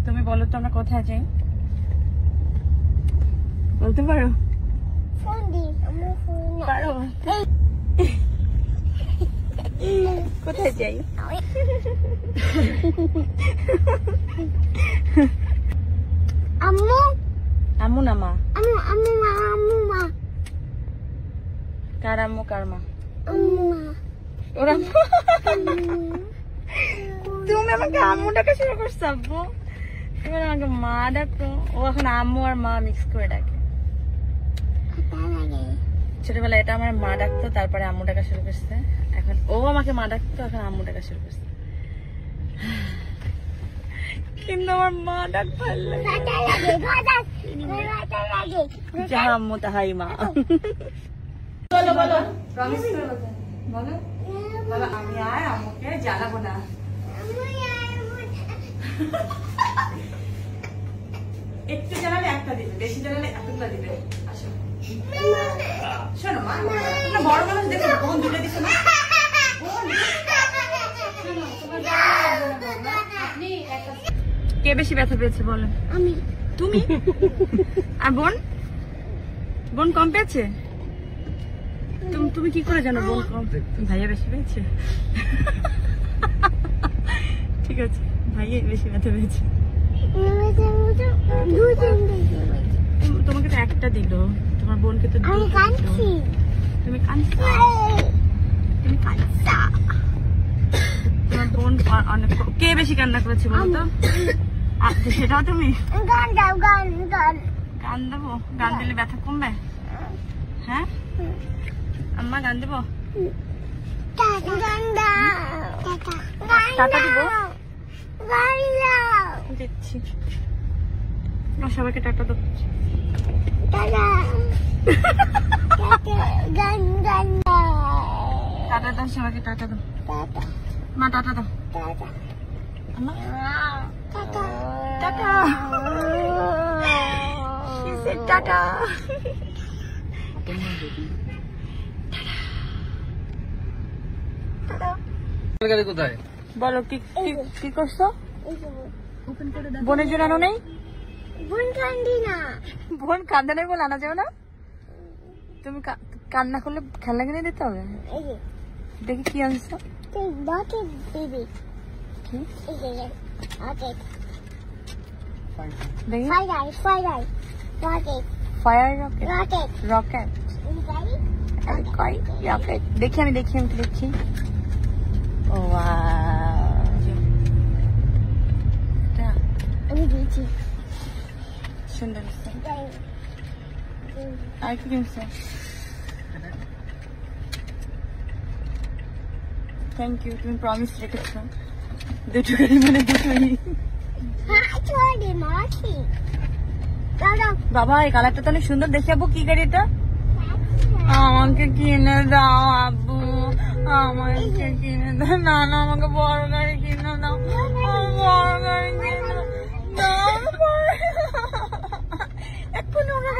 তুমি বলো তো আমরা কোথায় যাই, বলতে পারো? পারো? কোথায় যাই? আম্মু আম্মু না মা? আম্মু আম্মু মা আম্মু মা কার আম্মু কার মা? আম্মু মা ওরা তুমি আমাকে আম্মু ডাকা শুরু করছো আব্বু, এবার আমাকে মা ডাকো। ও এখন আম্মু আর মা মিক্স করে ডাকে। ছোটবেলায় এটা আমার মা ডাকতো, তারপরে আম্মু ডাকা শুরু করছে। এখন ও আমাকে মা ডাকতো, এখন আম্মু ডাকা শুরু করছে। কিন্তু আমার মা ডাক ভালো লাগে। যাহা আম্মু তাহাই মা। বলো বলো, প্রমিস করো, বলো বলো। আমি আর আম্মুকে জ্বালাবো না। একটু জ্বালালে একটা দিবে, বেশি জ্বালালে এতগুলো দিবে। আসো শোনো মা, তোমরা বড় মানুষ দেখো বোন দুটো দিছো না। কে বেশি ব্যথা পেয়েছে বলো? আমি। তুমি? আর বোন? বোন কম পেয়েছে? তুমি কি করে জানো বোন কম? ভাইয়া বেশি পেয়েছে? ঠিক আছে, ভাইয়া বেশি ব্যথা পেয়েছে। তোমাকে তো একটা দিল, তোমার বোনকে তো আমি কাঁদছি। তুমি কাঁদছো? তুমি কাঁদছো? তোমার বোন অনেক। কে বেশি কান্না করেছে বলো তো? সেটাও তুমি? গান দাও, গান গান। গান দেবো? গান দিলে ব্যথা কমবে? হ্যাঁ আম্মা গান দেবো? গান দাও, টাটা দিব? গান দাও। দিচ্ছি। সবাইকে টাটা দাও। টাটা। গান গান দাও। টাটা দাও সবাইকে, টাটা দাও। টাটা মা টাটা দাও। টাটা আম্মা tata tata. She said tata. কোথায় বলো কি করছো? বোনের জন্য আনো নেই? বোন কান্দি না। বোন কান্দে নেই বলে আনা যাবে না? তুমি কান্না করলে খেলনা কিনে দিতে হবে। দেখি কি আনছো? Rocket baby. কি রকেট। দেখি। Fire rocket. Fire rocket. Rocket. Rocket. Rocket দেখি, আমি দেখি, আমি দেখি। ও আমি দিয়েছি। সুন্দর। আর কি কিনছো? থ্যাংক ইউ, তুমি প্রমিস রেখেছো। দুটো গাড়ি মানে দুটোই। বাবা এই কালারটা তো অনেক সুন্দর, দেখে আব্বু কি গাড়ি এটা? আমাকে কিনে দাও আব্বু, আমাকে কিনে দাও। না না আমাকে বড় গাড়ি কিনে দাও, বড় গাড়ি কিনে দাও। এক্ষুনি ওকে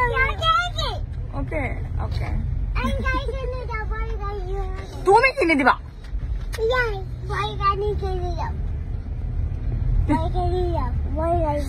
ওকে ওকে তুমি কিনে দিবা? Bye, guys.